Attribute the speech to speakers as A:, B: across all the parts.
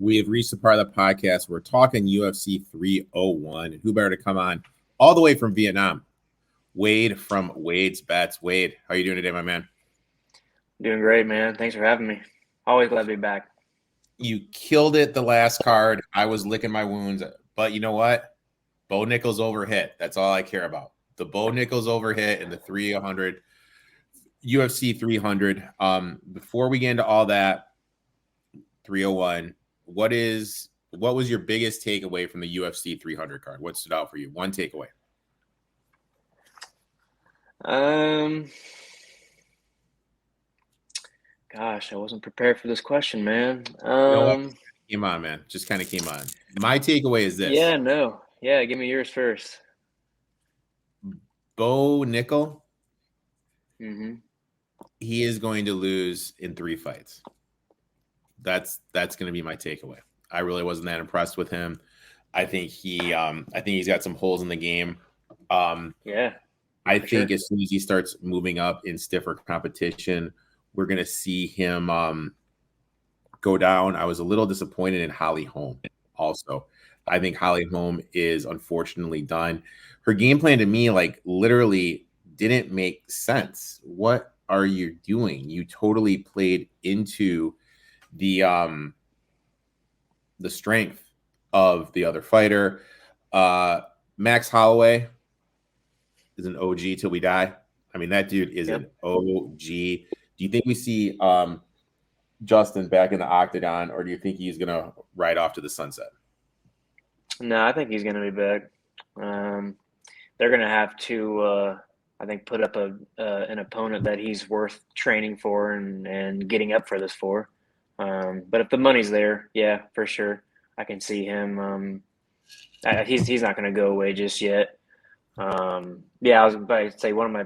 A: We have reached the part of the podcast. We're talking UFC 301. And who better to come on all the way from Vietnam? Wade from Wadesbets. Wade, how are you doing today, my man?
B: Doing great, man. Thanks for having me. Always glad to be back.
A: You killed it the last card. I was licking my wounds. But you know what? Bo Nickals overhit. That's all I care about. The Bo Nickals overhit and the 300 UFC 300. Before we get into all that, 301. What was your biggest takeaway from the UFC 300 card? What stood out for you? One takeaway.
B: Gosh, I wasn't prepared for this question, man.
A: You know what? Came on, man. Just kind of came on. My takeaway is this.
B: Yeah, give me yours first.
A: Bo Nickel.
B: Mm-hmm.
A: He is going to lose in 3 fights. That's going to be my takeaway. I really wasn't that impressed with him. I think he's got some holes in the game. I think as soon as he starts moving up in stiffer competition, we're going to see him go down. I was a little disappointed in Holly Holm also. I think Holly Holm is unfortunately done. Her game plan to me, like, literally didn't make sense. What are you doing? You totally played into the strength of the other fighter. Max Holloway is an OG till we die. I mean, that dude is an OG. Do you think we see Justin back in the octagon, or do you think he's going to ride off to the sunset?
B: No, I think he's going to be back. They're going to have to, I think, put up an opponent that he's worth training for and getting up for this for. But if the money's there, yeah, for sure, I can see him. He's not going to go away just yet. I was about to say one of my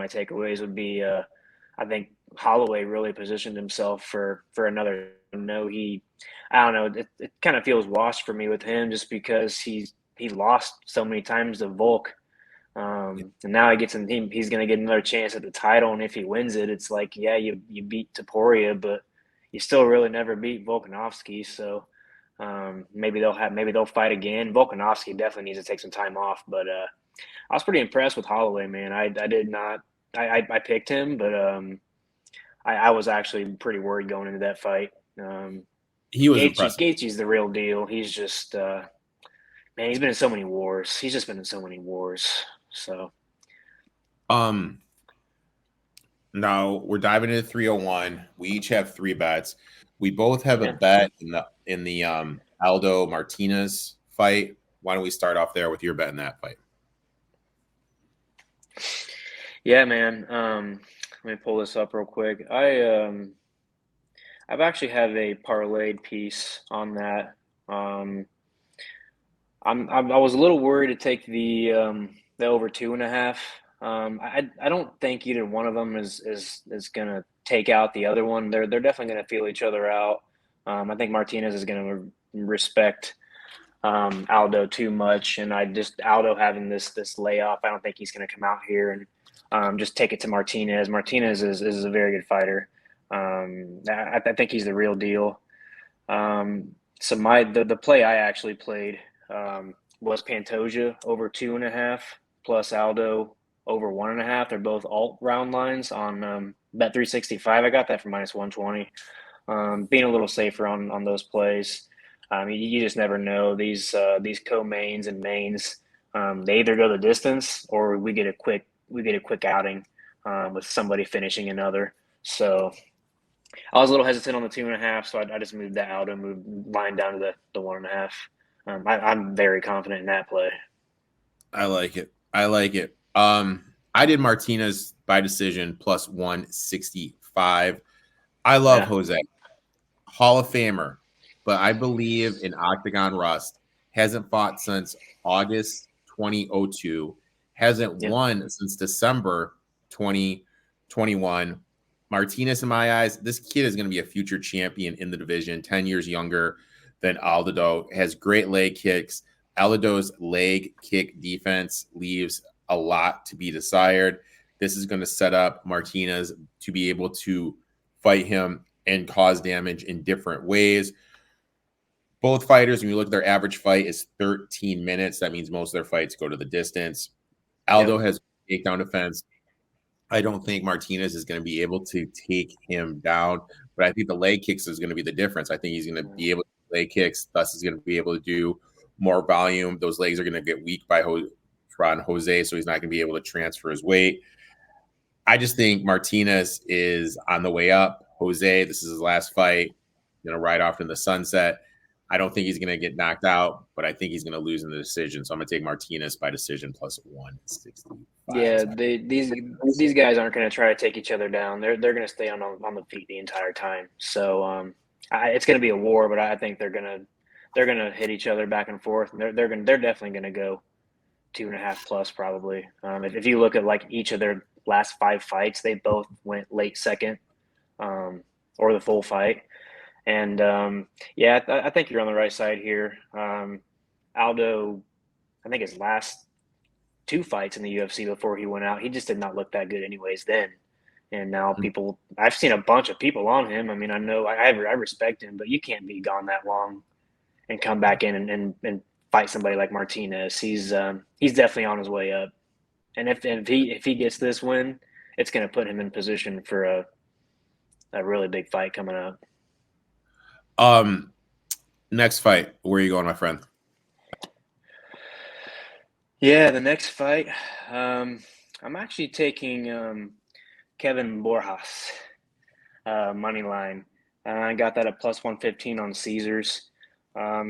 B: takeaways would be I think Holloway really positioned himself for another. I don't know. It kind of feels washed for me with him just because he lost so many times to Volk. And now he's going to get another chance at the title, and if he wins it, it's like, yeah, you beat Topuria, but you still really never beat Volkanovski. So maybe they'll fight again. Volkanovski definitely needs to take some time off, but I was pretty impressed with Holloway, man. I did not. I picked him, but I was actually pretty worried going into that fight.
A: He was impressive.
B: Gaethje's the real deal. He's just man. He's been in so many wars. He's just been in so many wars. So,
A: now we're diving into 301. We each have 3 bets. We both have a bet in the Aldo Martinez fight. Why don't we start off there with your bet in that fight?
B: Yeah, man. Let me pull this up real quick. I've actually have a parlayed piece on that. I was a little worried to take the over 2.5. I don't think either one of them is gonna take out the other one. They're definitely gonna feel each other out. I think Martinez is gonna respect Aldo too much, and Aldo having this layoff, I don't think he's gonna come out here and just take it to Martinez. Martinez is a very good fighter. I think he's the real deal. So the play I actually played was Pantoja over 2.5 plus Aldo over 1.5. They're both alt round lines on Bet365. I got that for -120. Being a little safer on those plays. You just never know. These co-mains and mains, they either go the distance or we get a quick outing with somebody finishing another. So I was a little hesitant on the 2.5, so I just moved that out and moved line down to the 1.5. I'm very confident in that play.
A: I like it. I did Martinez by decision plus 165. I love Jose, Hall of Famer, but I believe in Octagon Rust. Hasn't fought since August 2002. Hasn't won since December 2021. Martinez, in my eyes, this kid is going to be a future champion in the division, 10 years younger than Aldo. Has great leg kicks. Aldo's leg kick defense leaves a lot to be desired. This is going to set up Martinez to be able to fight him and cause damage in different ways. Both fighters, when you look at their average fight, is 13 minutes. That means most of their fights go to the distance. Aldo has takedown defense. I don't think Martinez is going to be able to take him down, but I think the leg kicks is going to be the difference. I think he's going to be able to leg kicks, thus is going to be able to do more volume. Those legs are going to get weak by Jose, so he's not going to be able to transfer his weight. I just think Martinez is on the way up. Jose, this is his last fight, ride off in the sunset. I don't think he's going to get knocked out, but I think he's going to lose in the decision. So I'm going to take Martinez by decision plus 165.
B: Yeah, these guys aren't going to try to take each other down. They're going to stay on the feet the entire time. So it's going to be a war, but I think they're going to hit each other back and forth. And they're definitely going to go 2.5 plus probably. If you look at like each of their last 5 fights, they both went late second or the full fight. And I think you're on the right side here. Aldo, I think his last 2 fights in the UFC before he went out, he just did not look that good anyways then. And now I've seen a bunch of people on him. I mean, I know I respect him, but you can't be gone that long and come back in and fight somebody like Martinez. He's definitely on his way up. And if he gets this win, it's going to put him in position for a really big fight coming up.
A: Next fight, where are you going, my friend?
B: Yeah, the next fight, I'm actually taking Kevin Borjas money line. I got that at plus 115 on Caesars.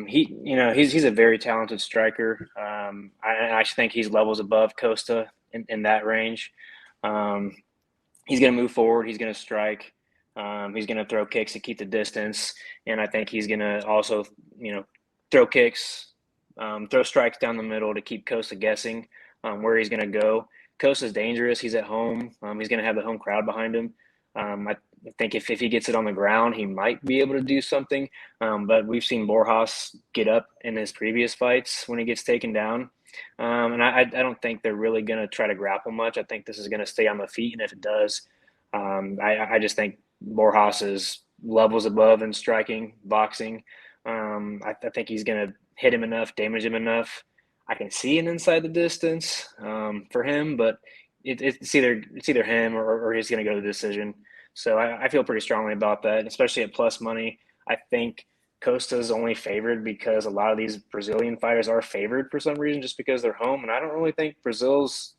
B: He's a very talented striker. I actually think he's levels above Costa in that range. He's going to move forward. He's going to strike. He's going to throw kicks to keep the distance, and I think he's going to also, throw kicks, throw strikes down the middle to keep Costa guessing where he's going to go. Costa's dangerous. He's at home. He's going to have the home crowd behind him. I think if he gets it on the ground, he might be able to do something. But we've seen Borjas get up in his previous fights when he gets taken down. And I don't think they're really going to try to grapple much. I think this is going to stay on the feet, and if it does, I just think Borjas is levels above in striking, boxing. I think he's going to hit him enough, damage him enough. I can see an inside the distance for him, but it's either him or he's going to go to the decision. So I feel pretty strongly about that, especially at plus money. I think Costa's only favored because a lot of these Brazilian fighters are favored for some reason just because they're home, and I don't really think Brazil's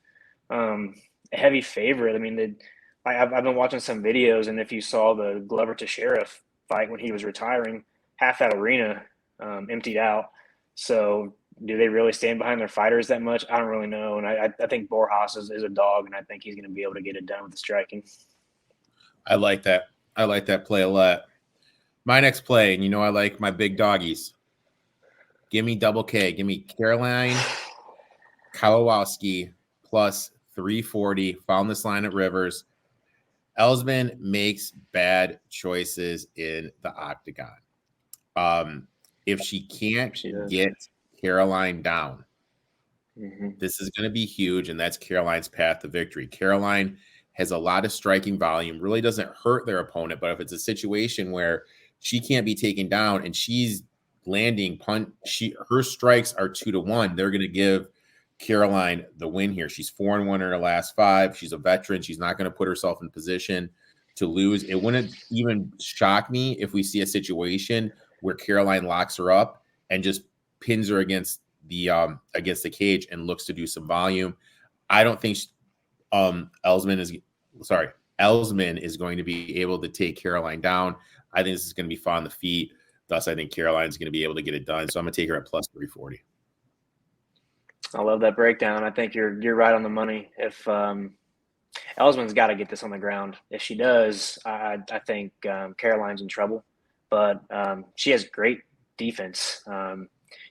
B: a heavy favorite. I mean, I've been watching some videos, and if you saw the Glover Teixeira fight when he was retiring, half that arena emptied out. So do they really stand behind their fighters that much? I don't really know. And I think Borjas is a dog, and I think he's going to be able to get it done with the striking.
A: I like that. I like that play a lot. My next play, and I like my big doggies. Give me double K. Give me Caroline Kowalski plus 340. Found this line at Rivers. Elsman makes bad choices in the octagon. If she can't get Caroline down, this is going to be huge, and that's Caroline's path to victory. Caroline has a lot of striking volume, really doesn't hurt their opponent, but if it's a situation where she can't be taken down and she's landing her strikes are 2-1, they're going to give Caroline the win here. She's 4-1 in her last 5. She's a veteran. She's not going to put herself in position to lose. It wouldn't even shock me if we see a situation where Caroline locks her up and just pins her against the cage and looks to do some volume. I don't think Elsman is going to be able to take Caroline down. I think this is going to be fun on the feet. Thus, I think Caroline's going to be able to get it done. So I'm going to take her at plus 340.
B: I love that breakdown. I think you're right on the money. If Elsman's got to get this on the ground. If she does, I think Caroline's in trouble. But she has great defense.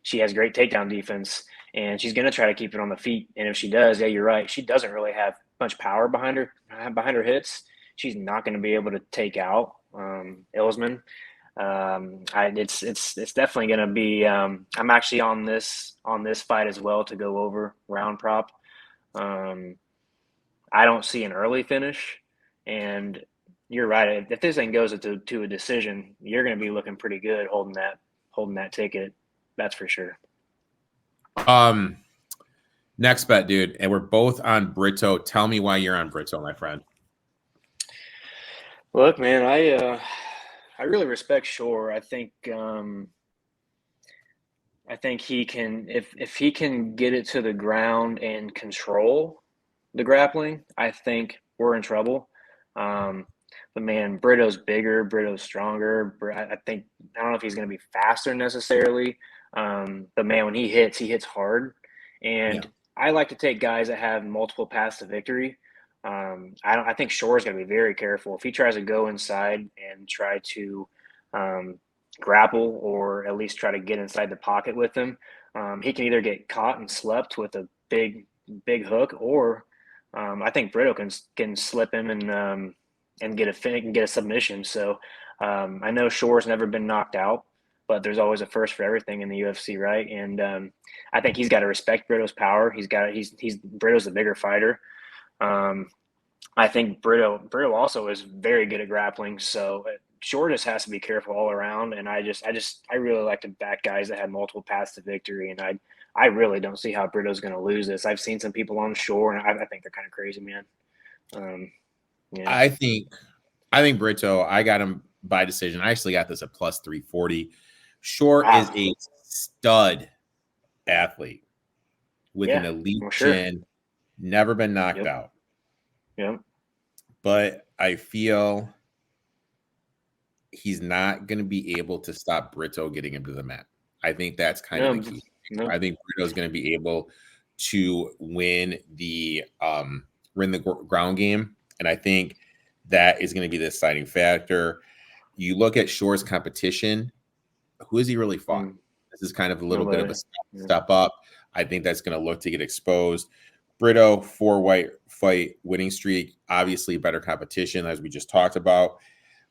B: She has great takedown defense, and she's going to try to keep it on the feet. And if she does, yeah, you're right. She doesn't really have much power behind her hits. She's not going to be able to take out Elsman. It's definitely going to be. I'm actually on this fight as well to go over round prop. I don't see an early finish, and you're right. If this thing goes to a decision, you're going to be looking pretty good holding that holding that ticket. That's for sure.
A: Next bet, dude, and we're both on Brito. Tell me why you're on Brito, my friend.
B: Look, man, I really respect Shore. I think he can, if he can get it to the ground and control the grappling, I think we're in trouble. But man, Brito's bigger, Brito's stronger. I don't know if he's going to be faster necessarily. But man, when he hits hard. And I like to take guys that have multiple paths to victory. I think Shore's going to be very careful. If he tries to go inside and try to grapple, or at least try to get inside the pocket with him, he can either get caught and slept with a big hook, or I think Brito can slip him and get a submission. So I know Shore's never been knocked out, but there's always a first for everything in the UFC, right? And I think he's got to respect Brito's power. He's Brito's the bigger fighter. I think Brito also is very good at grappling. So Shore just has to be careful all around. And I really like to back guys that have multiple paths to victory. And I really don't see how Brito's going to lose this. I've seen some people on Shore, and I think they're kind of crazy, man. Yeah.
A: I think Brito, I got him by decision. I actually got this at plus 340. Shore is a stud athlete with an elite chin, never been knocked out.
B: Yeah.
A: But I feel he's not going to be able to stop Brito getting him to the mat. I think that's kind of the key. I think Brito's going to be able to win the ground game, and I think that is going to be the deciding factor. You look at Shore's competition. Who has he really fought? This is kind of a little bit of a step up. I think that's going to look to get exposed. Brito, 4-fight winning streak, obviously better competition, as we just talked about.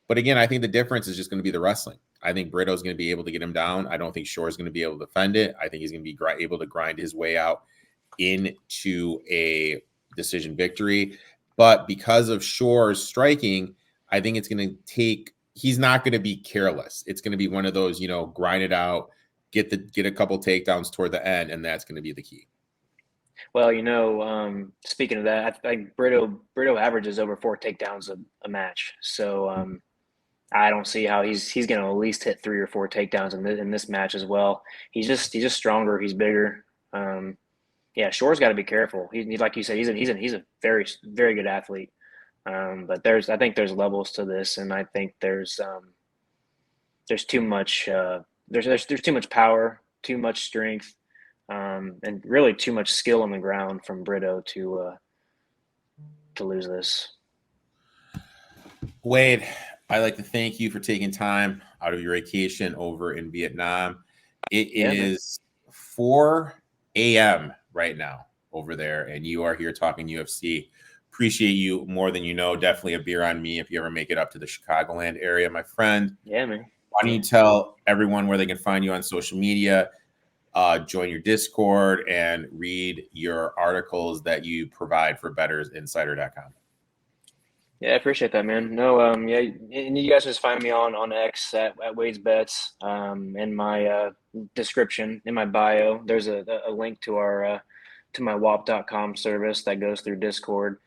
A: But again, I think the difference is just going to be the wrestling. I think Brito's going to be able to get him down. I don't think Shore's going to be able to defend it. I think he's going to be able to grind his way out into a decision victory. But because of Shore's striking, I think it's going to take – he's not going to be careless. It's going to be one of those, grind it out, get a couple takedowns toward the end, and that's going to be the key.
B: Well, speaking of that, I think Brito averages over 4 takedowns a match. So I don't see how he's going to at least hit 3 or 4 takedowns in this match as well. He's just stronger. He's bigger. Shore's got to be careful. He like you said, he's a very, very good athlete. But I think there's levels to this, and I think there's too much there's too much power, too much strength, and really too much skill on the ground from Brito to lose this.
A: Wade, I'd like to thank you for taking time out of your vacation over in Vietnam. It is 4 a.m. right now over there, and you are here talking UFC. Appreciate you more than you know. Definitely a beer on me if you ever make it up to the Chicagoland area, my friend.
B: Yeah, man.
A: Why don't you tell everyone where they can find you on social media, join your Discord, and read your articles that you provide for bettorsinsider.com.
B: Yeah, I appreciate that, man. No, and you guys just find me on X at Wadesbets. In my description, in my bio, there's a link to our to my wap.com service that goes through Discord.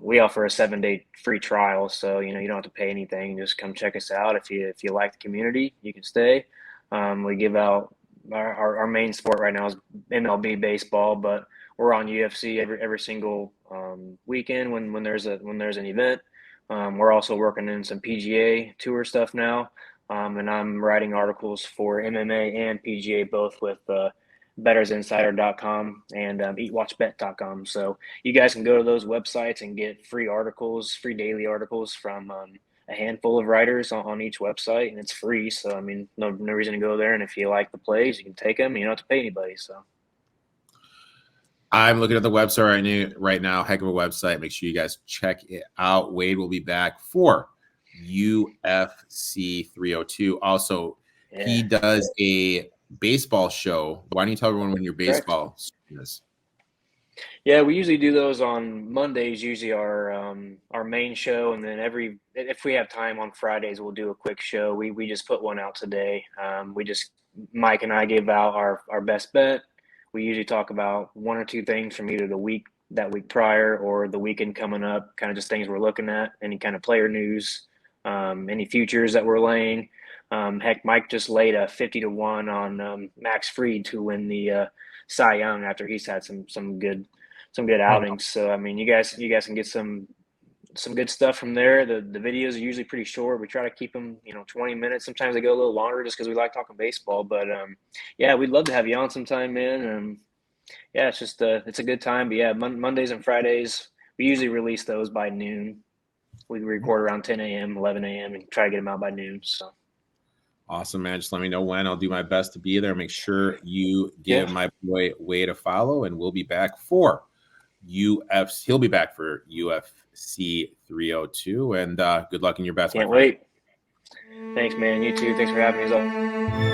B: We offer a 7-day free trial, so you don't have to pay anything. Just come check us out. If you like the community, you can stay. We give out our main sport right now is MLB baseball, but we're on UFC every single weekend when there's an event. We're also working in some PGA Tour stuff now, and I'm writing articles for MMA and PGA, both with bettorsinsider.com and eatwatchbet.com. So you guys can go to those websites and get free daily articles from a handful of writers on each website, and it's free. So, no reason to go there. And if you like the plays, you can take them. You don't have to pay anybody. So
A: I'm looking at the website right now. Heck of a website. Make sure you guys check it out. Wade will be back for UFC 302. Also, he does a baseball show. Why don't you tell everyone when your baseball is?
B: Yeah, we usually do those on Mondays, usually our main show, and then if we have time on Fridays, we'll do a quick show. We just put one out today. We just Mike and I give out our best bet. We usually talk about one or two things from either that week prior or the weekend coming up, kind of just things we're looking at, any kind of player news, any futures that we're laying. Heck, Mike just laid a 50-1 on Max Fried to win the Cy Young after he's had some good outings. So I mean, you guys can get some good stuff from there. The videos are usually pretty short. We try to keep them 20 minutes. Sometimes they go a little longer just because we like talking baseball. But yeah, we'd love to have you on sometime, man. Yeah, it's just it's a good time. But yeah, Mondays and Fridays we usually release those by noon. We record around 10 a.m., 11 a.m. and try to get them out by noon. So.
A: Awesome, man. Just let me know when. I'll do my best to be there. Make sure you give my boy Wade a follow, and we'll be back for UFC. He'll be back for UFC 302, and good luck in your bets.
B: Can't wait. Thanks, man. You too. Thanks for having me.